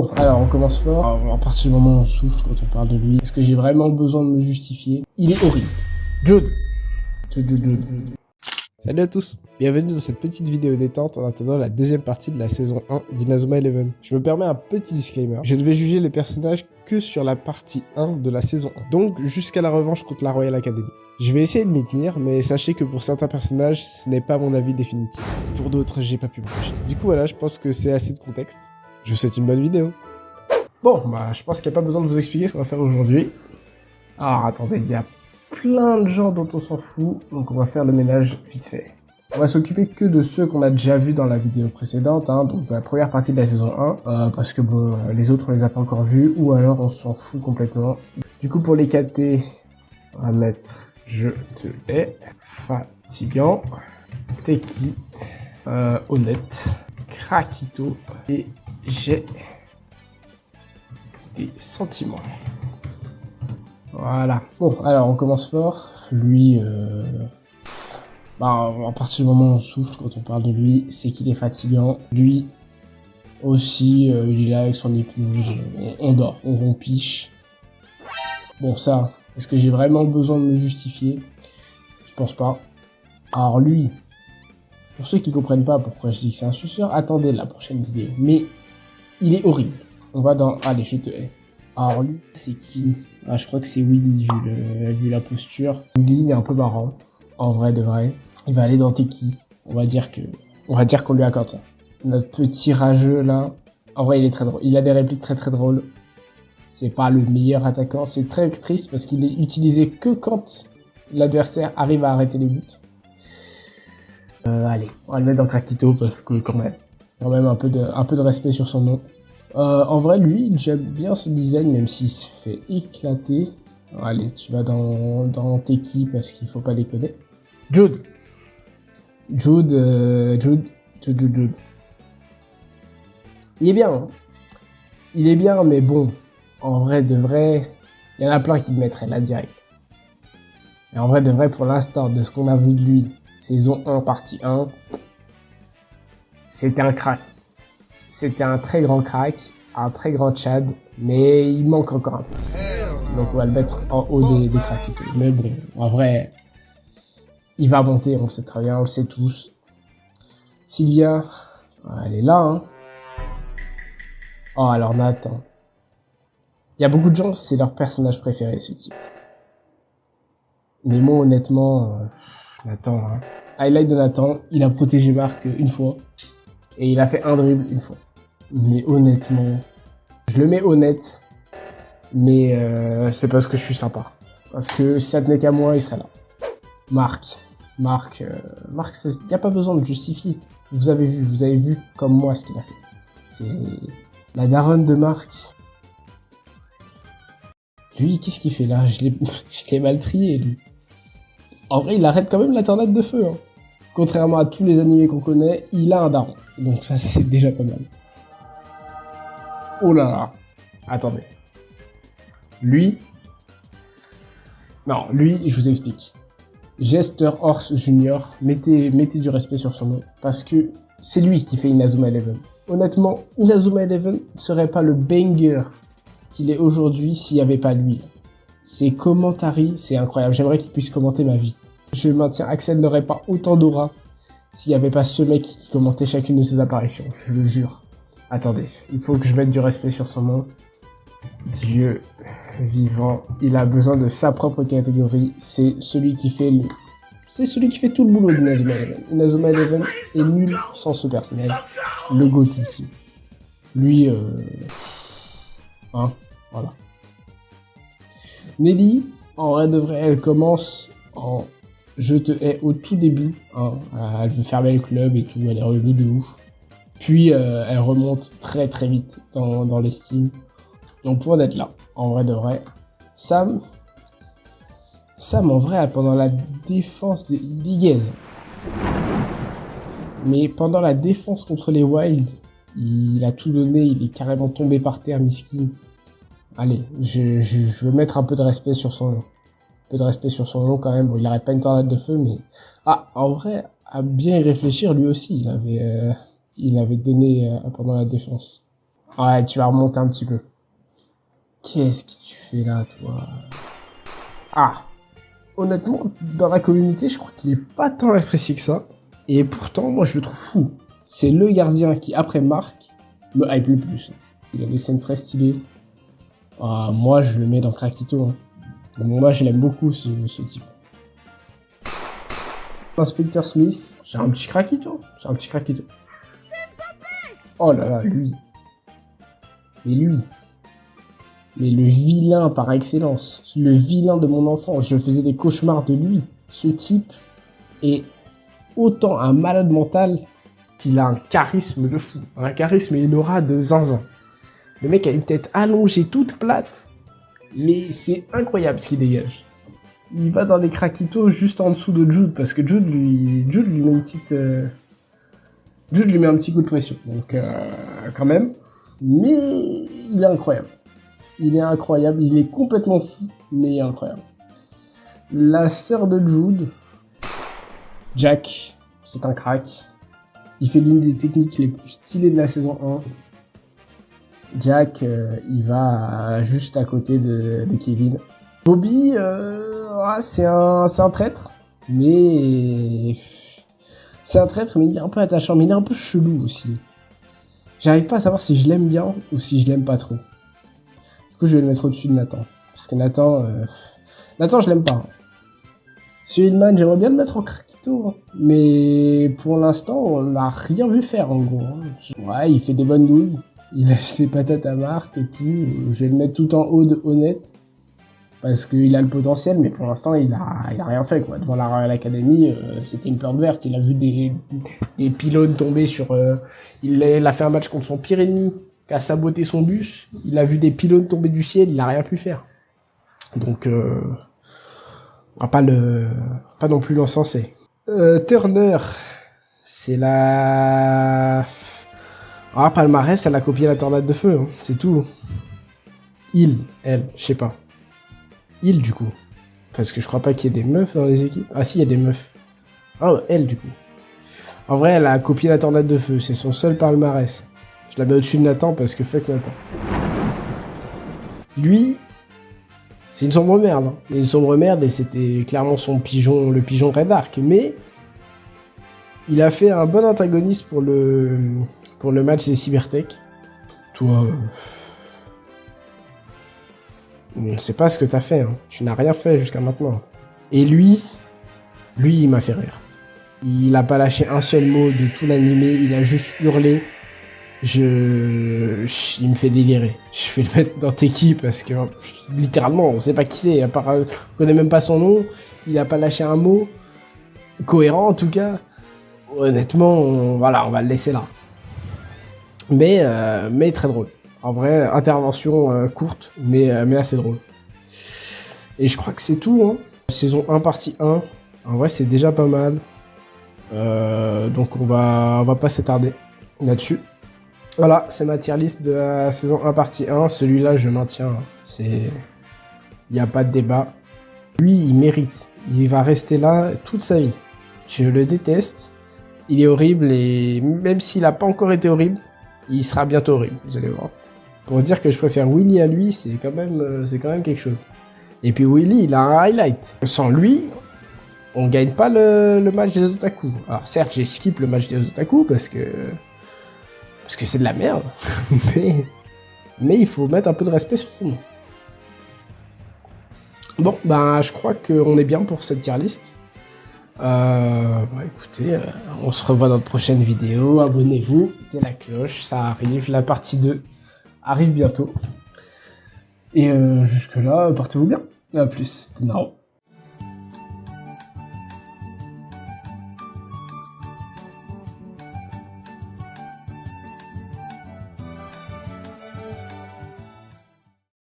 Bon, alors on commence fort. Alors, à partir du moment où on souffle quand on parle de lui, est-ce que j'ai vraiment besoin de me justifier? Il est horrible. Jude. Salut à tous, bienvenue dans cette petite vidéo détente en attendant la deuxième partie de la saison 1 d'Inazuma Eleven. Je me permets un petit disclaimer, je ne vais juger les personnages que sur la partie 1 de la saison 1, donc jusqu'à la revanche contre la Royal Academy. Je vais essayer de m'y tenir, mais sachez que pour certains personnages, ce n'est pas mon avis définitif. Pour d'autres, j'ai pas pu m'empêcher. Du coup voilà, je pense que c'est assez de contexte. Je vous souhaite une bonne vidéo. Bon, bah je pense qu'il n'y a pas besoin de vous expliquer ce qu'on va faire aujourd'hui. Alors attendez, il y a plein de gens dont on s'en fout, donc on va faire le ménage vite fait. On va s'occuper que de ceux qu'on a déjà vus dans la vidéo précédente, donc dans la première partie de la saison 1, parce que bon, les autres on les a pas encore vus, ou alors on s'en fout complètement. Du coup pour les KT, on va mettre je te hais, fatigant, Teki, honnête, Krakito, et j'ai des sentiments. Voilà. Bon, alors on commence fort. Lui, à partir du moment où on souffle quand on parle de lui, c'est qu'il est fatigant. Lui aussi, il est là avec son épouse. On dort, on rompiche. Bon, ça, est-ce que j'ai vraiment besoin de me justifier? Je pense pas. Alors lui, pour ceux qui comprennent pas pourquoi je dis que c'est un suceur, attendez la prochaine vidéo. Mais il est horrible. On va dans... Allez, je te hais. Alors lui, c'est qui? Ah, je crois que c'est Willy, vu la posture. Willy, il est un peu marrant, en vrai de vrai. Il va aller dans Teki. On va dire qu'on lui accorde ça. Notre petit rageux, là, en vrai, il est très drôle. Il a des répliques très très drôles. C'est pas le meilleur attaquant. C'est très triste parce qu'il est utilisé que quand l'adversaire arrive à arrêter les buts. Allez, on va le mettre dans Krakito parce que quand même un peu de respect sur son nom. En vrai, lui, j'aime bien ce design, même s'il se fait éclater. Allez, tu vas dans Teki parce qu'il faut pas déconner. Jude. Il est bien, hein. Il est bien, mais bon, en vrai de vrai, il y en a plein qui le mettraient là direct. Et en vrai de vrai, pour l'instant, de ce qu'on a vu de lui, saison 1, partie 1, c'était un crack. C'était un très grand crack, un très grand Chad, mais il manque encore un truc. Donc on va le mettre en haut des cracks. Mais bon, en vrai, il va monter, on le sait très bien, on le sait tous. Sylvia, elle est là, hein. Oh, alors Nathan. Il y a beaucoup de gens, c'est leur personnage préféré, ce type. Mais moi, honnêtement, Nathan, hein. Highlight de Nathan, il a protégé Marc une fois. Et il a fait un dribble une fois. Mais honnêtement, je le mets honnête. Mais c'est parce que je suis sympa. Parce que si ça tenait qu'à moi, il serait là. Marc, il n'y a pas besoin de justifier. Vous avez vu comme moi ce qu'il a fait. C'est la daronne de Marc. Lui, qu'est-ce qu'il fait là? Je l'ai mal trié, lui. En vrai, il arrête quand même la tornade de feu, hein. Contrairement à tous les animés qu'on connaît, il a un daron. Donc ça, c'est déjà pas mal. Oh là là. Attendez. Lui... Non, lui, je vous explique. Jester Horse Junior, mettez du respect sur son nom, parce que c'est lui qui fait Inazuma Eleven. Honnêtement, Inazuma Eleven serait pas le banger qu'il est aujourd'hui s'il n'y avait pas lui. Ses commentaries, c'est incroyable. J'aimerais qu'il puisse commenter ma vie. Je maintiens, Axel n'aurait pas autant d'aura s'il n'y avait pas ce mec qui commentait chacune de ses apparitions. Je le jure. Attendez, il faut que je mette du respect sur son nom. Dieu vivant, il a besoin de sa propre catégorie. C'est celui qui fait tout le boulot d'Inazuma Eleven. Inazuma Eleven est nul sans ce personnage. Le Gotuki. Lui, voilà. Nelly, en vrai de vrai, elle commence en je te hais au tout début, hein. Elle veut fermer le club et tout, elle est relou de ouf. Puis elle remonte très très vite dans l'estime. Donc pour d'être là, en vrai de vrai. Sam en vrai, pendant la défense, il est gaze. Mais pendant la défense contre les Wild, il a tout donné, il est carrément tombé par terre, miskin. Allez, je veux mettre un peu de respect sur son nom. Un peu de respect sur son nom quand même. Bon, il arrête pas une tornade de feu, mais... Ah, en vrai, à bien y réfléchir, lui aussi, il avait donné pendant la défense. Ouais, tu vas remonter un petit peu. Qu'est-ce que tu fais là, toi? Ah, honnêtement, dans la communauté, je crois qu'il est pas tant apprécié que ça. Et pourtant, moi, je le trouve fou. C'est le gardien qui, après Marc, me hype le plus. Il a des scènes très stylées. Ah, moi, je le mets dans Krakito. Hein. Moi, je l'aime beaucoup, ce type. Inspecteur Smith, j'ai un petit Krakito. J'ai un petit Krakito. Oh là là, lui. Mais lui. Mais le vilain par excellence. Le vilain de mon enfance. Je faisais des cauchemars de lui. Ce type est autant un malade mental qu'il a un charisme de fou. Un charisme et une aura de zinzin. Le mec a une tête allongée, toute plate. Mais c'est incroyable ce qu'il dégage. Il va dans les Krakito juste en dessous de Jude. Parce que Jude lui met une petite... Jude lui met un petit coup de pression. Donc, quand même. Mais il est incroyable. Il est incroyable. Il est complètement fou. Mais il est incroyable. La sœur de Jude... Jack, c'est un crack. Il fait l'une des techniques les plus stylées de la saison 1. Jack, il va juste à côté de Kevin. Bobby, c'est un traître. Mais... C'est un traître, mais il est un peu attachant. Mais il est un peu chelou aussi. J'arrive pas à savoir si je l'aime bien ou si je l'aime pas trop. Du coup, je vais le mettre au-dessus de Nathan. Parce que Nathan, je l'aime pas. Ce Hillman, j'aimerais bien le mettre en Krakito. Hein. Mais pour l'instant, on l'a rien vu faire, en gros. Hein. Ouais, il fait des bonnes douilles. Il lâche ses patates à Marc et tout. Je vais le mettre tout en haut de honnête. Parce qu'il a le potentiel, mais pour l'instant, il a rien fait, quoi. Devant la Royal Academy, c'était une plante verte. Il a vu des pylônes tomber sur... Il a fait un match contre son pire ennemi, qui a saboté son bus. Il a vu des pylônes tomber du ciel, il a rien pu faire. Donc, on va pas non plus l'encenser. Turner, c'est la... Ah, palmarès, elle a copié la tornade de feu, hein. C'est tout. Elle, je sais pas. Il, du coup. Parce que je crois pas qu'il y ait des meufs dans les équipes. Ah si, il y a des meufs. Ah, elle, du coup. En vrai, elle a copié la tornade de feu. C'est son seul palmarès. Je la mets au-dessus de Nathan parce que fuck Nathan. Lui, c'est une sombre merde. Hein. Une sombre merde et c'était clairement le pigeon Red Ark. Mais il a fait un bon antagoniste pour le match des Cybertech. Toi... On ne sait pas ce que t'as fait, hein. Tu n'as rien fait jusqu'à maintenant. Et lui, il m'a fait rire. Il a pas lâché un seul mot de tout l'animé, il a juste hurlé. Il me fait délirer. Je vais le mettre dans Teki parce que, littéralement, on sait pas qui c'est, on connaît même pas son nom, il a pas lâché un mot. Cohérent, en tout cas. Honnêtement, on va le laisser là. Mais très drôle. En vrai, intervention courte, mais assez drôle. Et je crois que c'est tout, hein. Saison 1, partie 1. En vrai, c'est déjà pas mal. Donc on va pas s'attarder là-dessus. Voilà, c'est ma tier list de la saison 1, partie 1. Celui-là, je maintiens. Il n'y a pas de débat. Lui, il mérite. Il va rester là toute sa vie. Je le déteste. Il est horrible et même s'il n'a pas encore été horrible, il sera bientôt horrible, vous allez voir. Pour dire que je préfère Willy à lui, c'est quand même quelque chose. Et puis Willy, il a un highlight. Sans lui, on gagne pas le match des otaku. Alors certes, j'ai skip le match des otaku parce que c'est de la merde. mais il faut mettre un peu de respect sur son nom. Bon, je crois qu'on est bien pour cette tier list. Écoutez, on se revoit dans de prochaines vidéos. Abonnez-vous, mettez la cloche, ça arrive. La partie 2 arrive bientôt. Et jusque-là, portez-vous bien. À plus, c'était marrant.